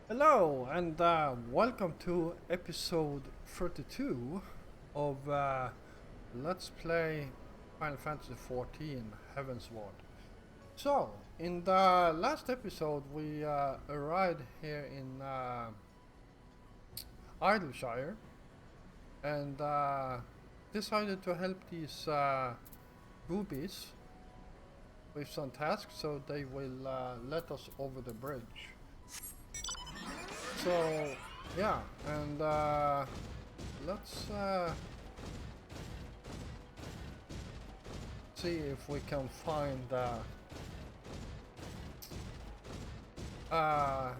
Hello and welcome to episode 32 of Let's Play Final Fantasy XIV Heaven's Ward. So, in the last episode we arrived here in Idleshire and decided to help these boobies with some tasks so they will let us over the bridge. So, yeah, and let's see if we can find our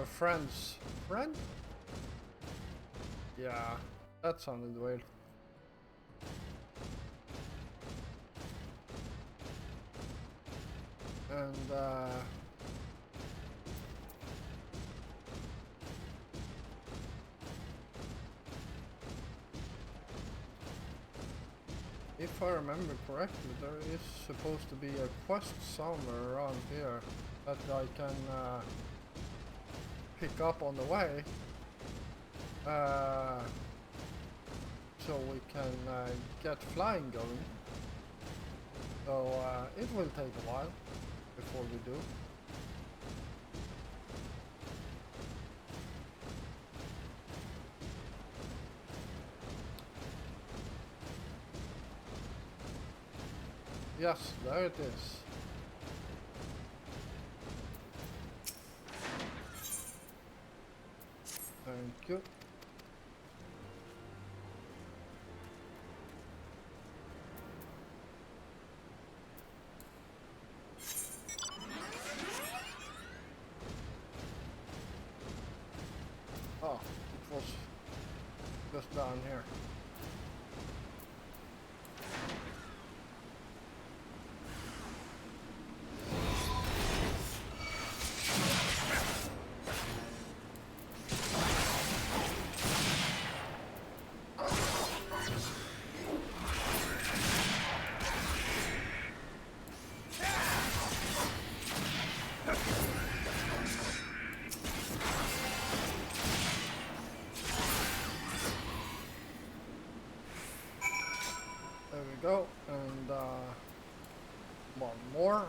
friend's friend. Yeah, that sounded weird. And if I remember correctly, there is supposed to be a quest somewhere around here that I can pick up on the way, so we can get flying going. So it will take a while before we do. Yes, there it is. Thank you. Oh, it was just down here. There we go, and one more.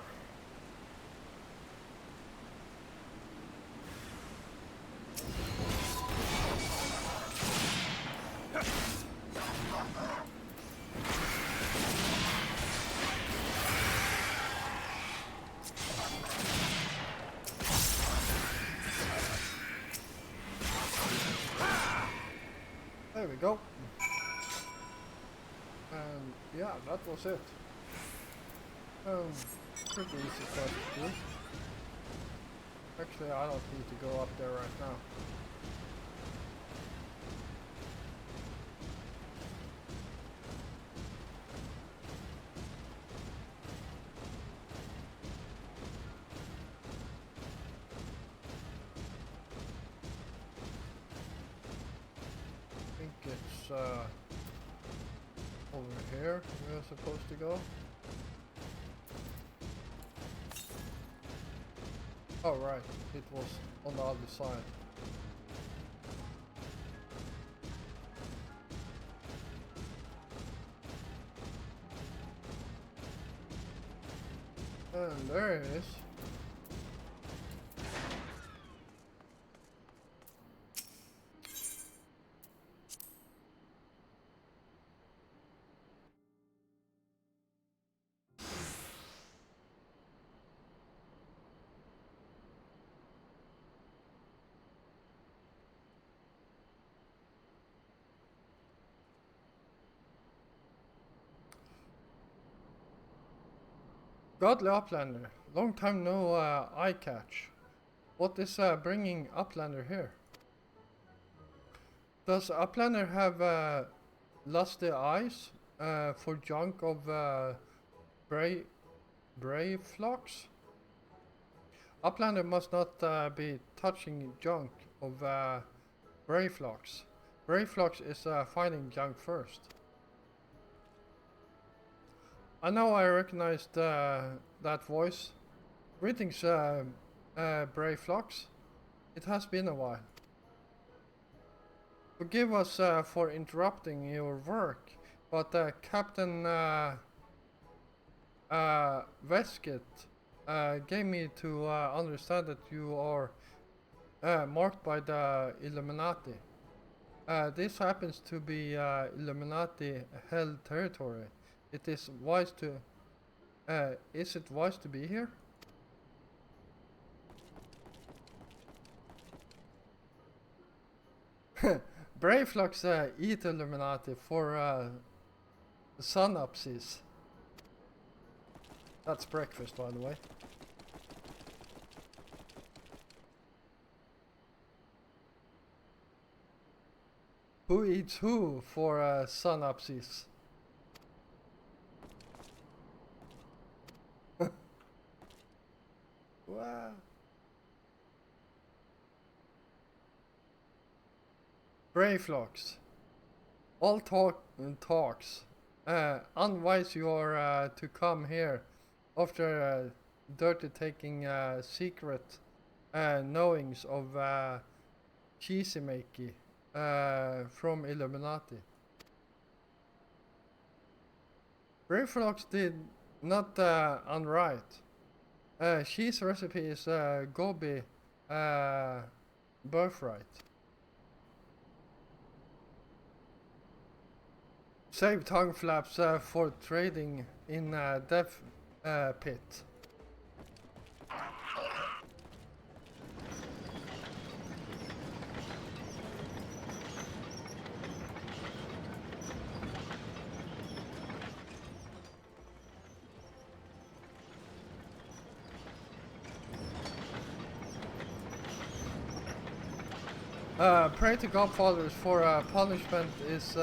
There we go. And yeah, that was it. Pretty easy quest to do. Actually, I don't need to go up there right now. I think it's over here we're supposed to go. Oh right, it was on the other side. And there it is. Godly Uplander, long time no eye catch. What is bringing Uplander here? Does Uplander have lost their eyes for junk of brave flocks? Uplander must not be touching junk of brave flocks. Brave flocks is finding junk first. I know I recognized that voice. Greetings, brave flocks. It has been a while. Forgive us for interrupting your work, but Captain Veskit gave me to understand that you are marked by the Illuminati. This happens to be Illuminati held territory. It is wise to. Is it wise to be here? Brayflux eat Illuminati for synopsis. That's breakfast, by the way. Who eats who for synopsis? Wow. Brayflux. All talks. Unwise you are to come here after dirty taking secret knowings of Cheesemaki from Illuminati. Brayflux did not unright. Cheese recipe is Gobi birthright. Save tongue flaps for trading in death pit. Pray to Godfathers for punishment is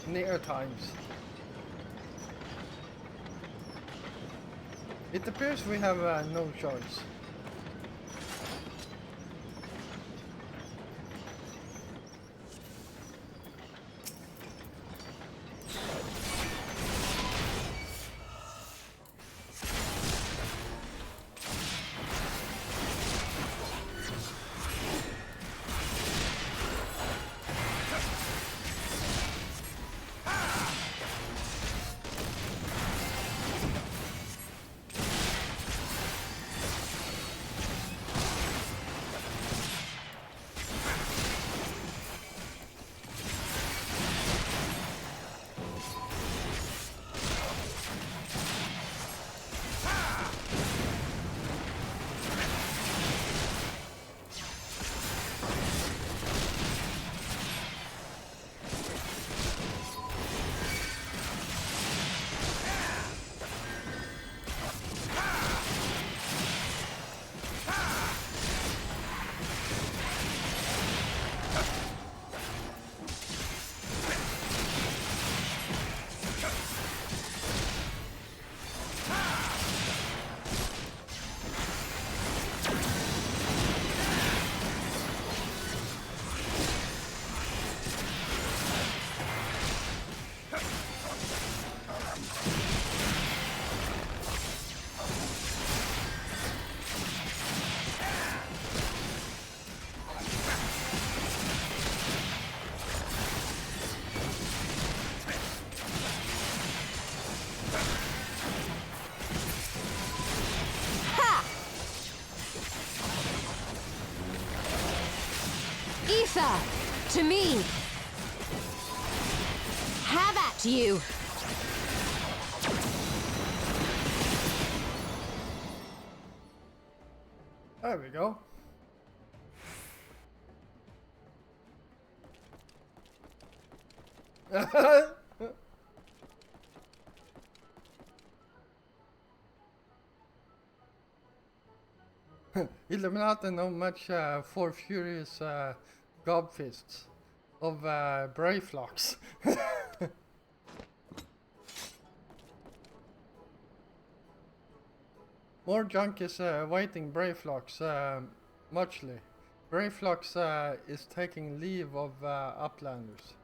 near times. It appears we have no choice. To me! Have at you! There we go. Illuminati know much for furious gobfists of Brayflux. More junk is waiting Brayflux muchly. Brayflux is taking leave of Uplanders.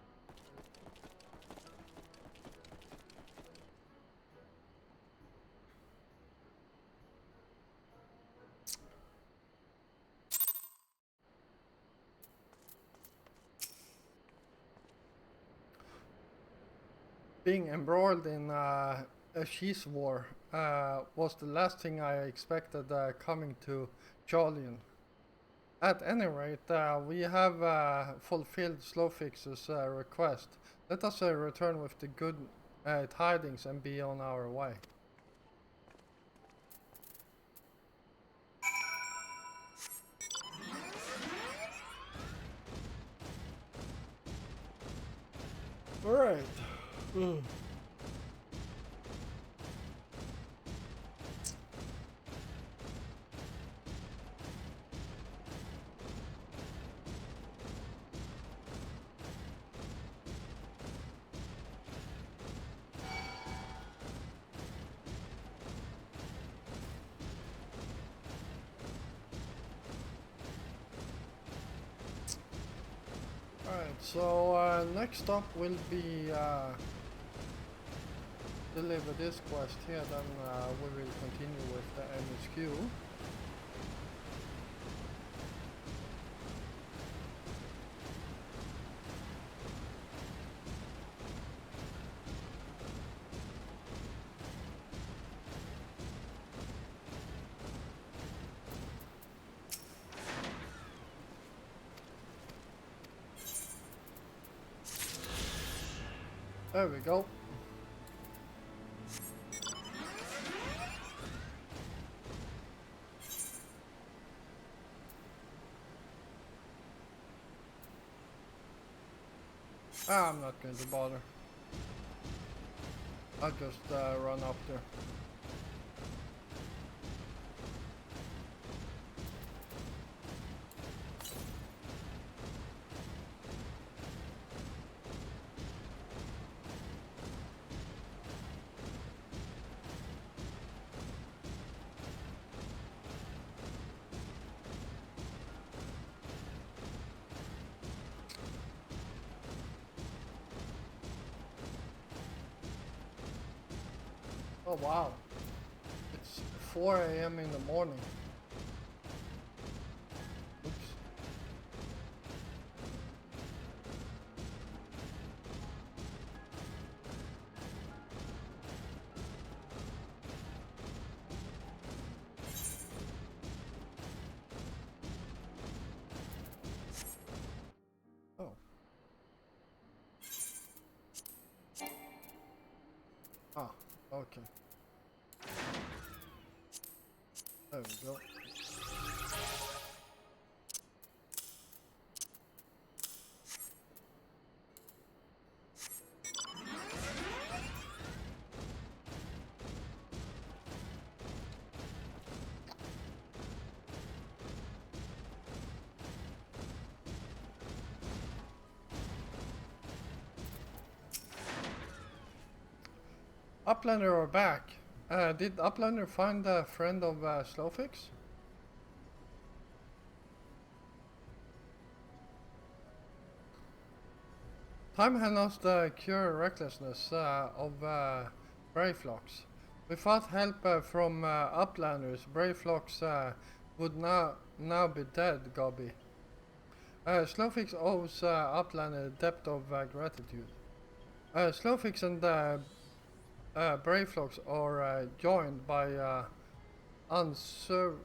being embroiled in a cheese war was the last thing I expected coming to Jolian. At any rate, we have fulfilled Slowfix's request. Let us return with the good tidings and be on our way. Alright. Alright, so next up will be deliver this quest here, then we will continue with the MSQ. There we go. I'm not going to bother. I'll just run up there. Oh wow, it's 4 a.m. in the morning. Oops. Oh. Ah, okay. There we go. Uplander are back. Did Uplander find a friend of Slowfix? Time had lost the cure recklessness of Brayflocks. Without help from Uplanders, Brayflocks would now be dead, Gobby. Slowfix owes Uplander a debt of gratitude. Slowfix and Brayflocks are joined by unservable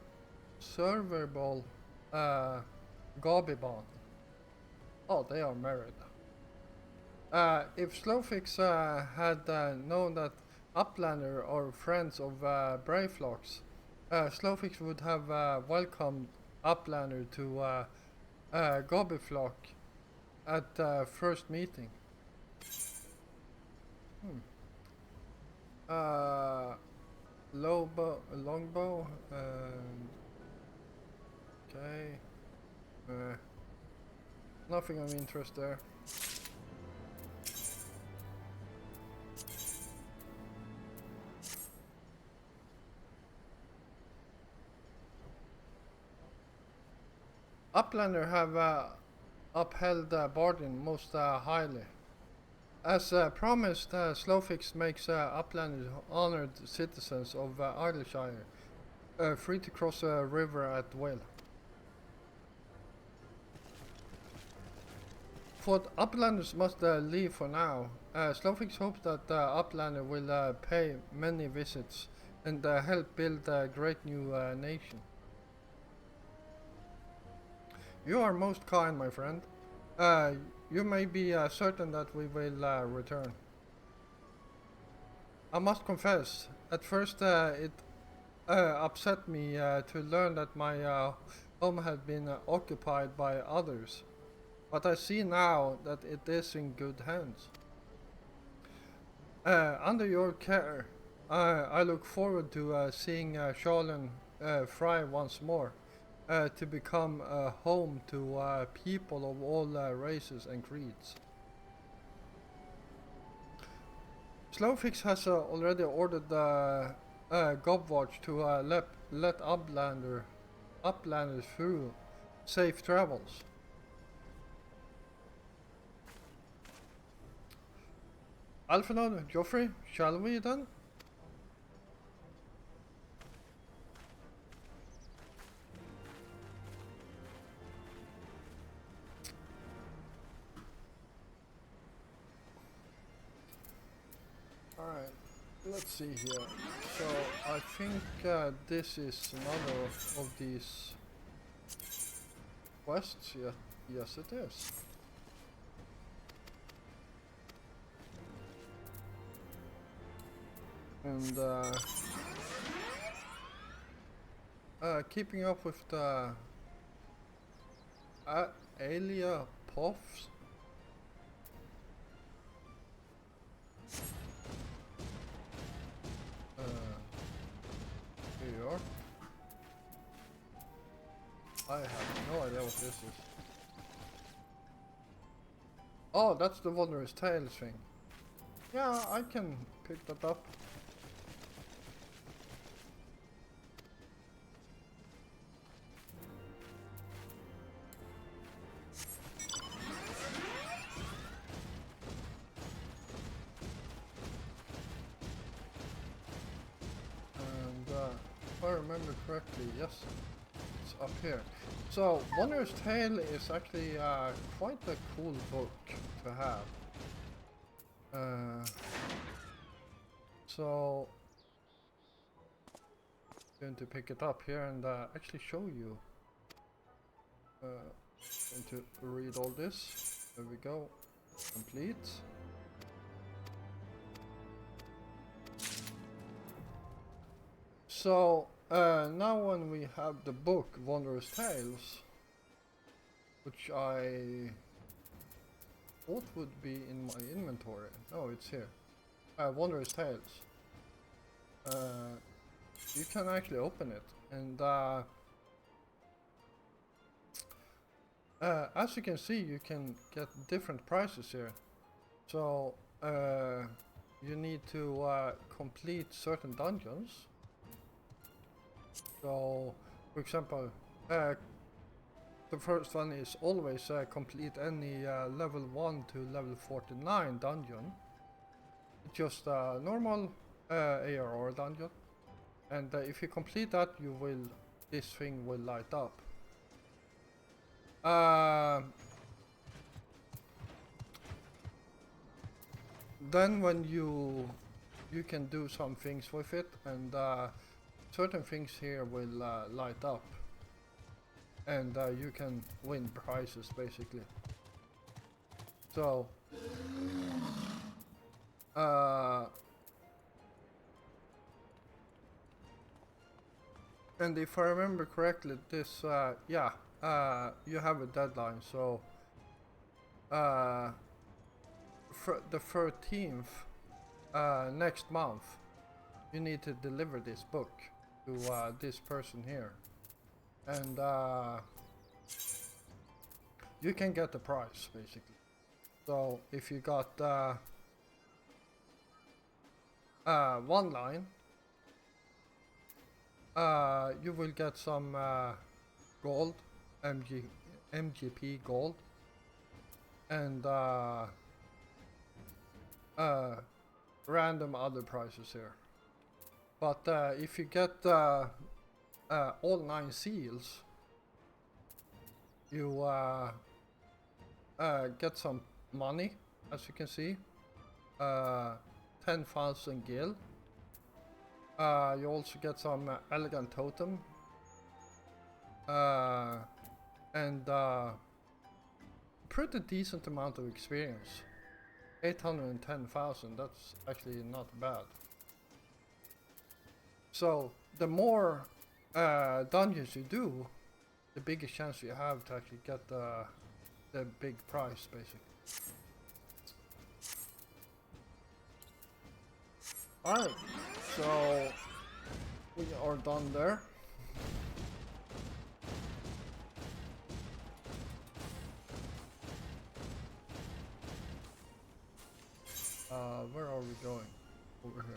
Gobby bond. Oh, they are married. If Slowfix had known that Uplander are friends of Brayflocks, Slowfix would have welcomed Uplander to Gobbyflock at first meeting. Longbow, okay. Nothing of interest there. Uplander have upheld bargain most highly. As promised, Slowfix makes Uplanders honored citizens of Idleshire, free to cross a river at will. For Uplanders must leave for now, Slowfix hopes that Uplander will pay many visits and help build a great new nation. You are most kind, my friend. You may be certain that we will return. I must confess, at first it upset me to learn that my home had been occupied by others, but I see now that it is in good hands. Under your care, I look forward to seeing Charlene thrive once more, to become a home to people of all races and creeds. Slowfix has already ordered Gobwatch to let Uplanders through safe travels. Alphonse, Joffrey, shall we then? Alright, let's see here. So, I think this is another of these quests. Yeah, yes it is. And keeping up with the Alia Puffs. Here you are. I have no idea what this is. Oh, that's the Wondrous Tales thing. Yeah, I can pick that up. And if I remember correctly, yes, it's up here. So, Wondrous Tale is actually quite a cool book to have. So, I'm going to pick it up here and actually show you. Going to read all this. There we go. Complete. So, now when we have the book Wondrous Tales, which I thought would be in my inventory. No, it's here. Wondrous Tales. You can actually open it, and as you can see, you can get different prices here. So you need to complete certain dungeons. So, for example, the first one is always complete any level 1 to level 49 dungeon. Just a normal ARR dungeon. And if you complete that, this thing will light up. Then when you can do some things with it, and certain things here will light up, and you can win prizes basically. So and if I remember correctly, this you have a deadline. So the 13th next month, you need to deliver this book to this person here, and you can get the prize basically. So if you got one line, you will get some gold, MGP gold, and random other prizes here. But if you get all 9 seals, you get some money, as you can see, uh, 10,000 gil. You also get some elegant totem. And pretty decent amount of experience. 810,000, that's actually not bad. So the more dungeons you do, the bigger chance you have to actually get the big prize, basically. Alright, so we are done there. Where are we going? Over here.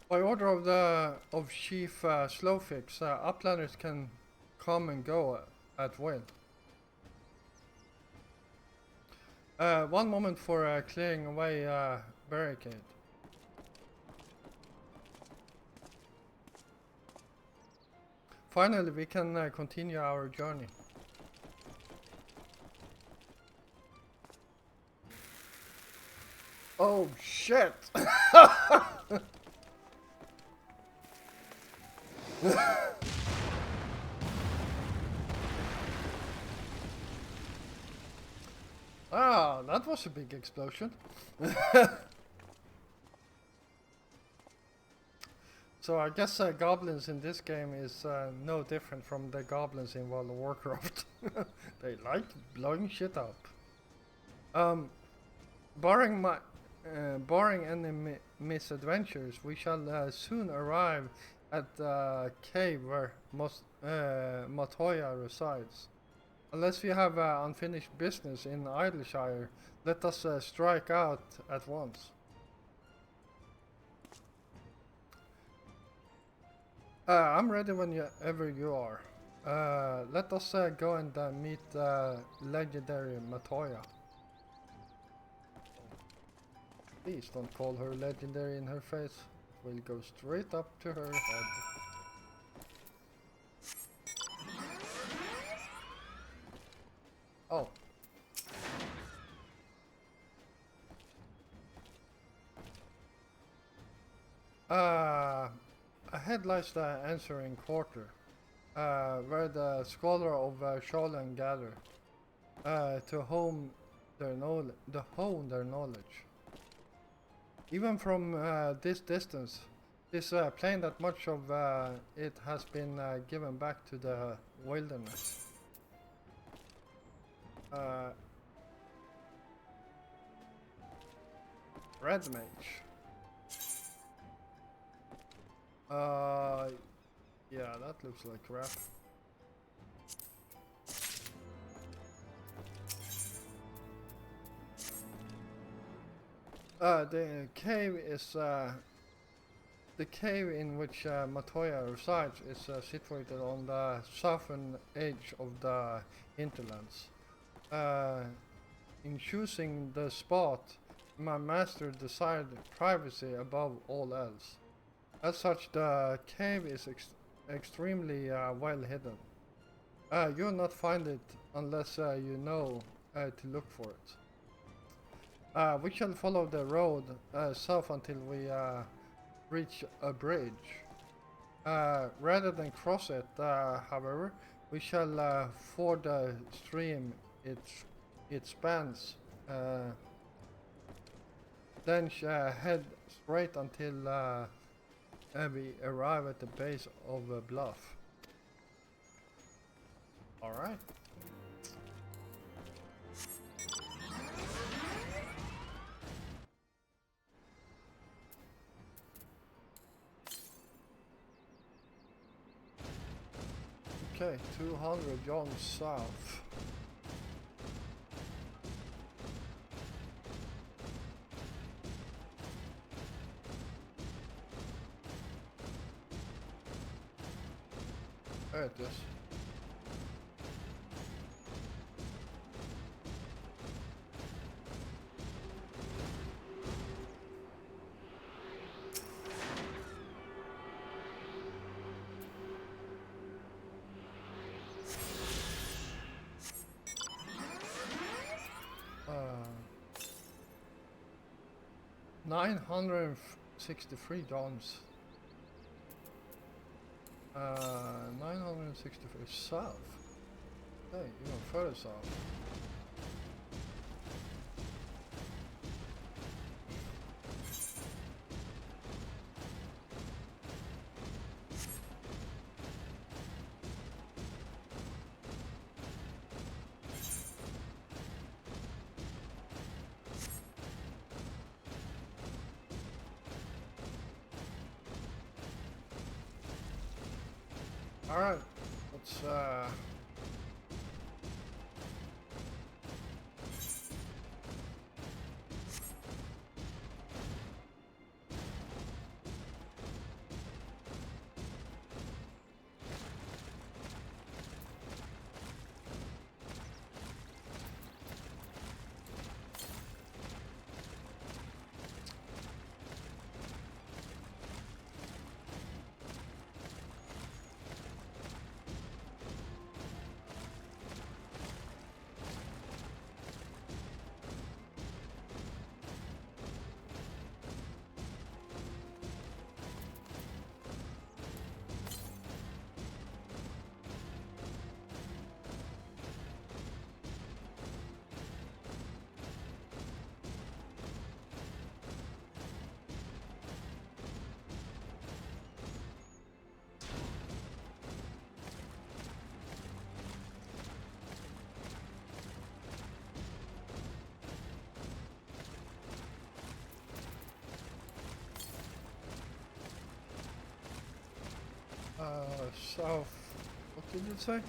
By order of Chief Slowfix, uplanders can come and go at will. One moment for clearing away barricade. Finally, we can continue our journey. Oh shit! Ah, that was a big explosion. So I guess goblins in this game is no different from the goblins in World of Warcraft. They like blowing shit up. Barring any misadventures, we shall soon arrive at the cave where Matoya resides. Unless we have unfinished business in Idleshire, let us strike out at once. I'm ready whenever you are. Let us go and meet legendary Matoya. Please don't call her legendary in her face. We'll go straight up to her head. Oh. Ahead lies the answering quarter, where the scholar of Sholan gather, to hone their knowledge. Even from this distance, it is plain that much of it has been given back to the wilderness. Red Mage. Yeah, that looks like crap. The cave is the cave in which Matoya resides is situated on the southern edge of the hinterlands. In choosing the spot, my master desired privacy above all else. As such, the cave is extremely well hidden. You will not find it unless you know to look for it. We shall follow the road south until we reach a bridge. Rather than cross it, however, we shall ford the stream it spans. Then head straight until we arrive at the base of a bluff. Alright. Okay, 200 yards south. there it is. $963. 963 south. Okay, even further south. All right, let's south. What did it say?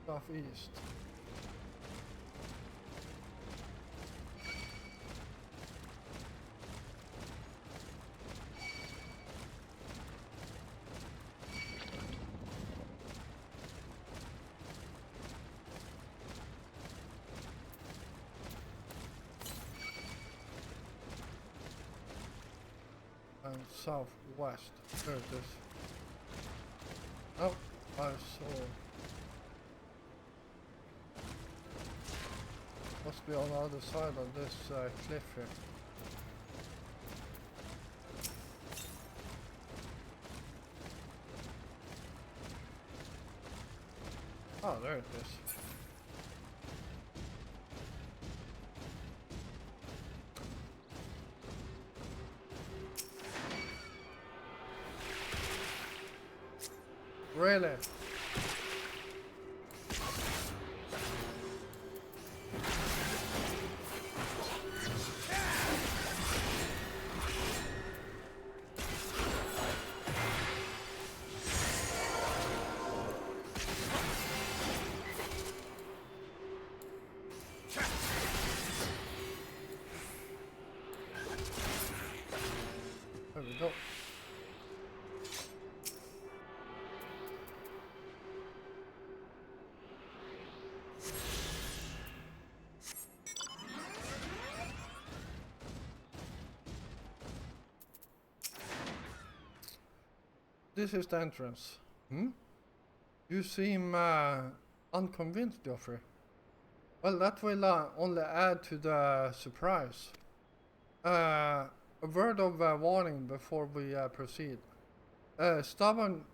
Southeast. And southwest. There it is. Oh, I saw. Must be on the other side of this cliff here. Oh, there it is. Really? There we go. This is the entrance. Hmm? You seem unconvinced, Geoffrey. Well, that will only add to the surprise. A word of warning before we proceed. Stubborn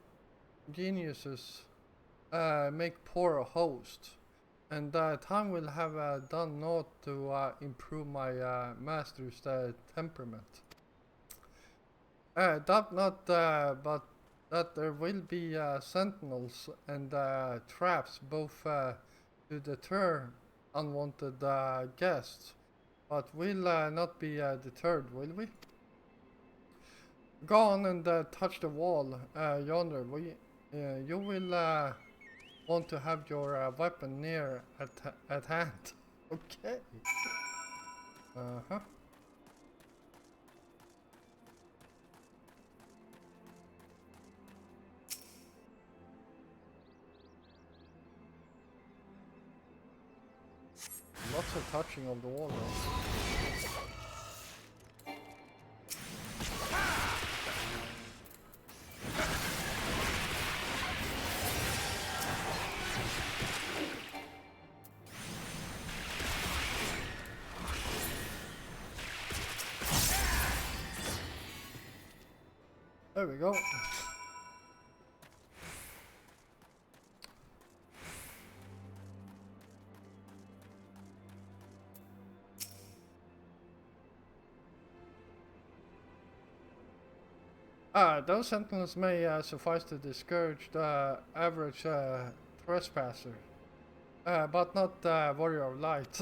geniuses make poor hosts, and time will have done naught to improve my master's temperament. Doubt not, but that there will be sentinels and traps both to deter unwanted guests, but we'll not be deterred, will we? Go on and touch the wall yonder. You will want to have your weapon near at hand. Okay. Uh-huh. also touching on the wall though. There we go. Those sentinels may suffice to discourage the average trespasser, but not warrior of light.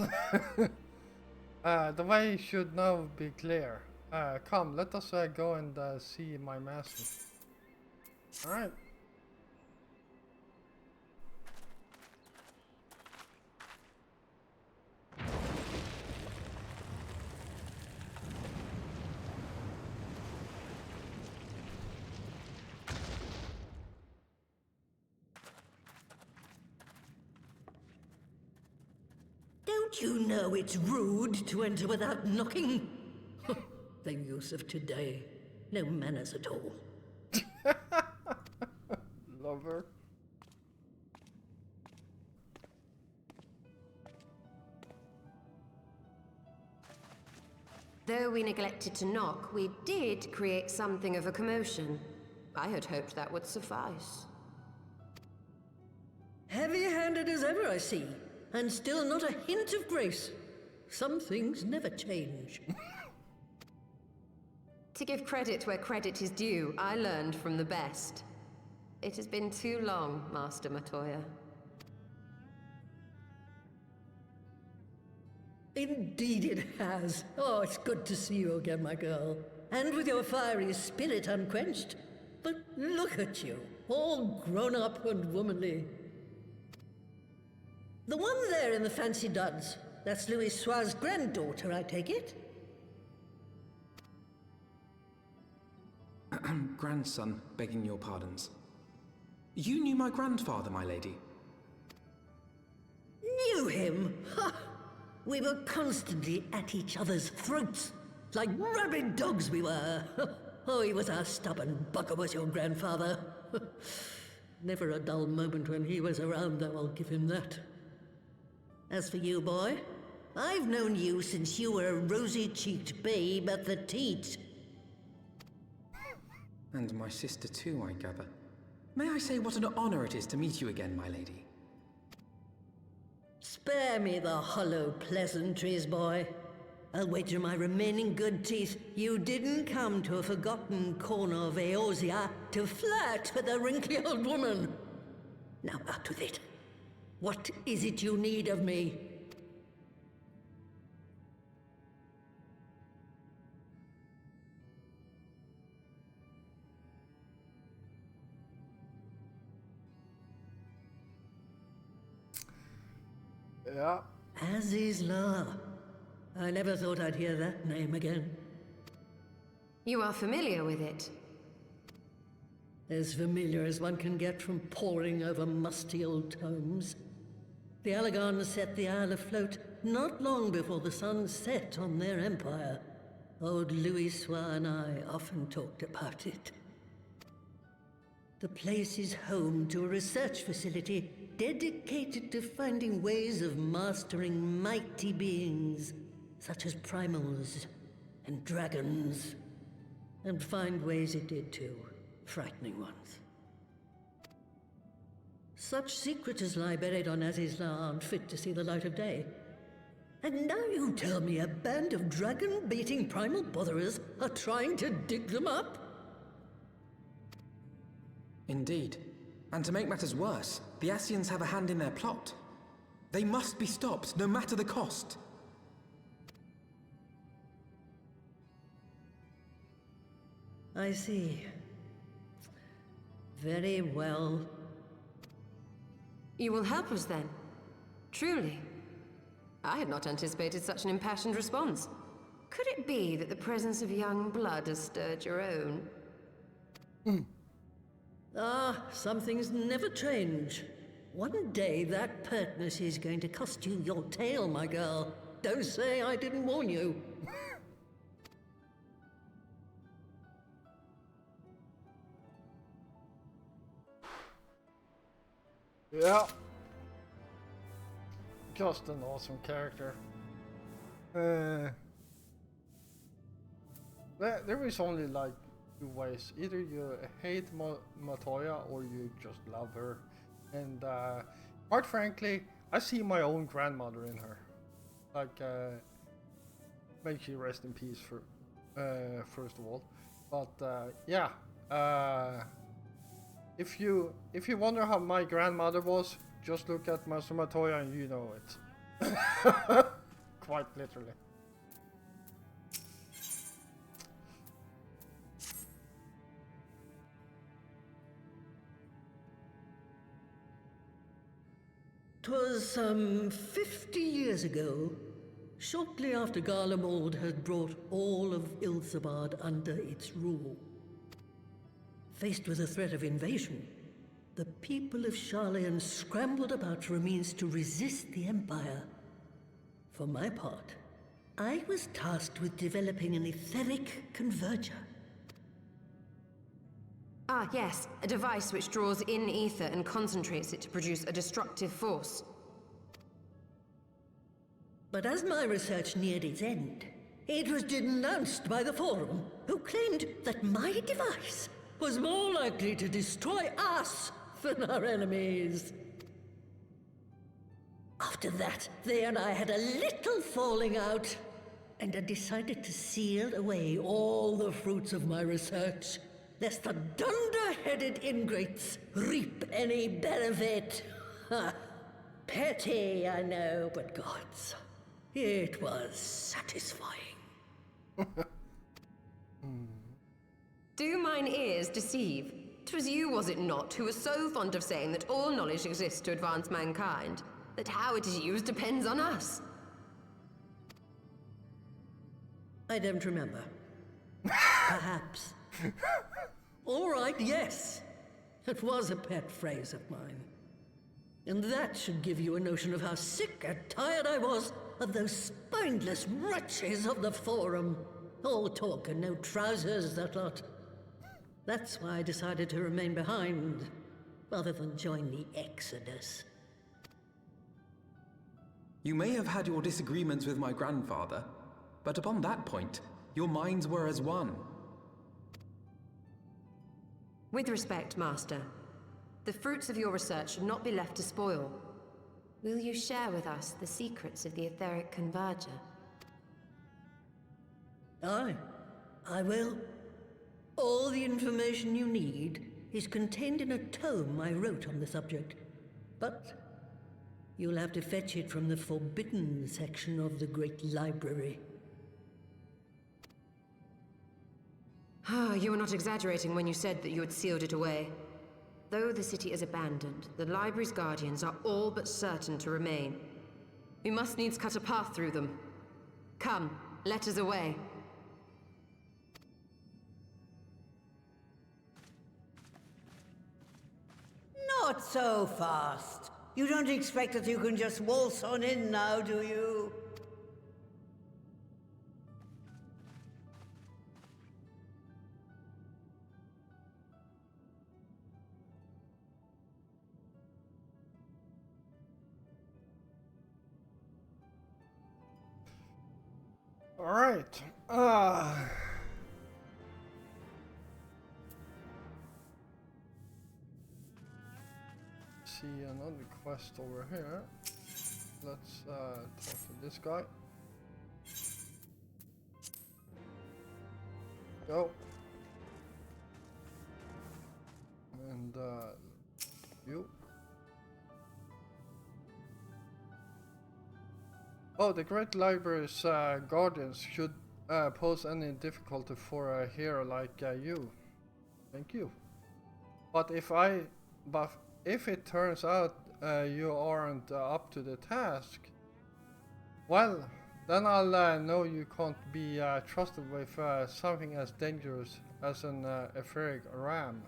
The way should now be clear. Come, let us go and see my master. Alright. Don't you know it's rude to enter without knocking? The youth of today. No manners at all. Lover. Though we neglected to knock, we did create something of a commotion. I had hoped that would suffice. Heavy-handed as ever, I see. And still not a hint of grace. Some things never change. To give credit where credit is due, I learned from the best. It has been too long, Master Matoya. Indeed it has. Oh, it's good to see you again, my girl. And with your fiery spirit unquenched. But look at you, all grown up and womanly. The one there in the fancy duds, that's Louis Soir's granddaughter, I take it? Grandson, begging your pardons. You knew my grandfather, my lady? Knew him? Ha! We were constantly at each other's throats. Like rabid dogs we were. Oh, he was a stubborn bugger, was your grandfather. Never a dull moment when he was around, though, I'll give him that. As for you, boy, I've known you since you were a rosy-cheeked babe at the teat. And my sister too, I gather. May I say what an honor it is to meet you again, my lady? Spare me the hollow pleasantries, boy. I'll wager my remaining good teeth you didn't come to a forgotten corner of Eorzea to flirt with a wrinkly old woman. Now out with it. What is it you need of me? Yeah. Azizla. I never thought I'd hear that name again. You are familiar with it? As familiar as one can get from poring over musty old tomes. The Allagons set the Isle afloat not long before the sun set on their empire. Old Louis Soir and I often talked about it. The place is home to a research facility dedicated to finding ways of mastering mighty beings, such as primals and dragons. And find ways it did too, frightening ones. Such secrets as lie buried on Azizla aren't fit to see the light of day. And now you tell me a band of dragon-baiting primal botherers are trying to dig them up? Indeed. And to make matters worse, the Ascians have a hand in their plot. They must be stopped, no matter the cost. I see. Very well. You will help us then? Truly? I had not anticipated such an impassioned response. Could it be that the presence of young blood has stirred your own? Some things never change. One day that pertness is going to cost you your tail, my girl. Don't say I didn't warn you. Yeah. Just an awesome character. There is only like two ways. Either you hate Matoya or you just love her. And quite frankly, I see my own grandmother in her. Like, may she rest in peace for first of all. But yeah, if you wonder how my grandmother was, just look at Master Matoya and you know it. Quite literally. "'Twas some 50 years ago, shortly after Garlemald had brought all of Ilsabard under its rule. Faced with the threat of invasion, the people of Sharlayan scrambled about for a means to resist the Empire. For my part, I was tasked with developing an etheric converger. Ah, yes, a device which draws in ether and concentrates it to produce a destructive force. But as my research neared its end, it was denounced by the Forum, who claimed that my device was more likely to destroy us than our enemies. After that, they and I had a little falling out, and I decided to seal away all the fruits of my research, lest the dunder-headed ingrates reap any benefit. Ha! Petty, I know, but gods, it was satisfying. Do mine ears deceive? 'Twas you, was it not, who was so fond of saying that all knowledge exists to advance mankind, that how it is used depends on us? I don't remember. Perhaps. All right, yes. It was a pet phrase of mine. And that should give you a notion of how sick and tired I was of those spineless wretches of the Forum. All talk and no trousers, that lot. That's why I decided to remain behind, rather than join the Exodus. You may have had your disagreements with my grandfather, but upon that point, your minds were as one. With respect, Master, the fruits of your research should not be left to spoil. Will you share with us the secrets of the etheric converger? Aye, I will. All the information you need is contained in a tome I wrote on the subject, but you'll have to fetch it from the forbidden section of the Great Library. Ah, you were not exaggerating when you said that you had sealed it away. Though the city is abandoned, the library's guardians are all but certain to remain. We must needs cut a path through them. Come, let us away. Not so fast. You don't expect that you can just waltz on in now, do you? All right. See another quest over here. Let's talk to this guy. Go. And you. Oh, the Great Library's guardians should pose any difficulty for a hero like you. Thank you. But if it turns out you aren't up to the task, well, then I'll know you can't be trusted with something as dangerous as an etheric ram.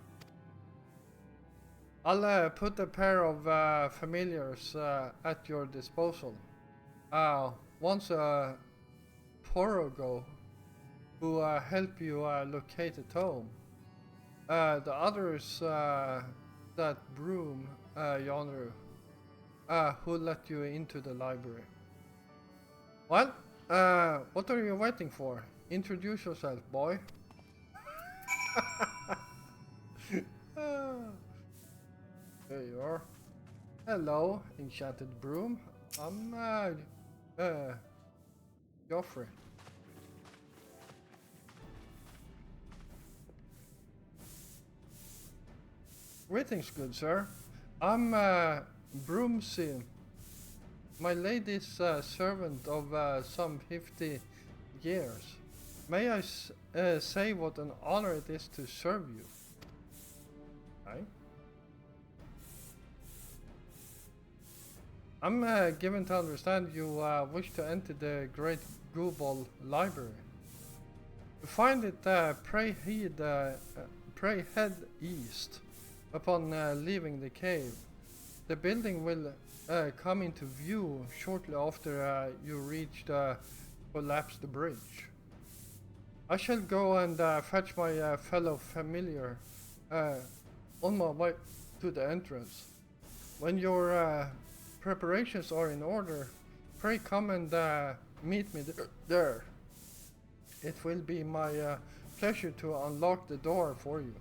I'll put a pair of familiars at your disposal. once a Porogo who help you locate a tome. The other is that broom yonder who let you into the library. Well, what are you waiting for? Introduce yourself, boy. There you are. Hello, enchanted broom. I'm Joffrey. Greetings, good sir. I'm Broomsy. My lady's servant of some 50 years. May I say what an honor it is to serve you? Aye. I'm given to understand you wish to enter the Great Gooball Library. To find it, pray head east upon leaving the cave. The building will come into view shortly after you reach the collapsed bridge. I shall go and fetch my fellow familiar on my way to the entrance. When your preparations are in order, pray come and meet me there. It will be my pleasure to unlock the door for you.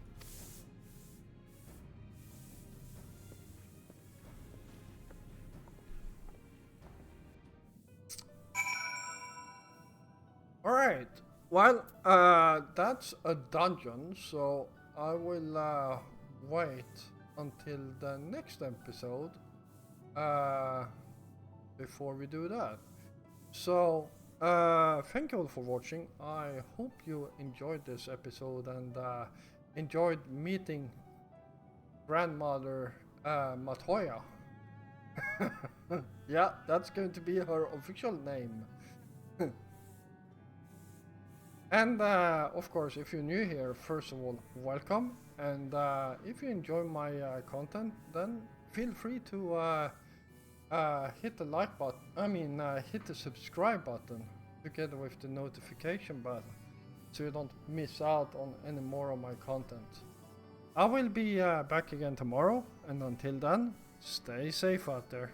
Alright, well, that's a dungeon, so I will wait until the next episode before we do that. So, thank you all for watching. I hope you enjoyed this episode and enjoyed meeting grandmother Matoya. Yeah, that's going to be her official name. And of course, if you're new here, first of all, welcome. And if you enjoy my content, then feel free to hit the like button. Hit the subscribe button together with the notification button, so you don't miss out on any more of my content. I will be back again tomorrow, and until then, stay safe out there.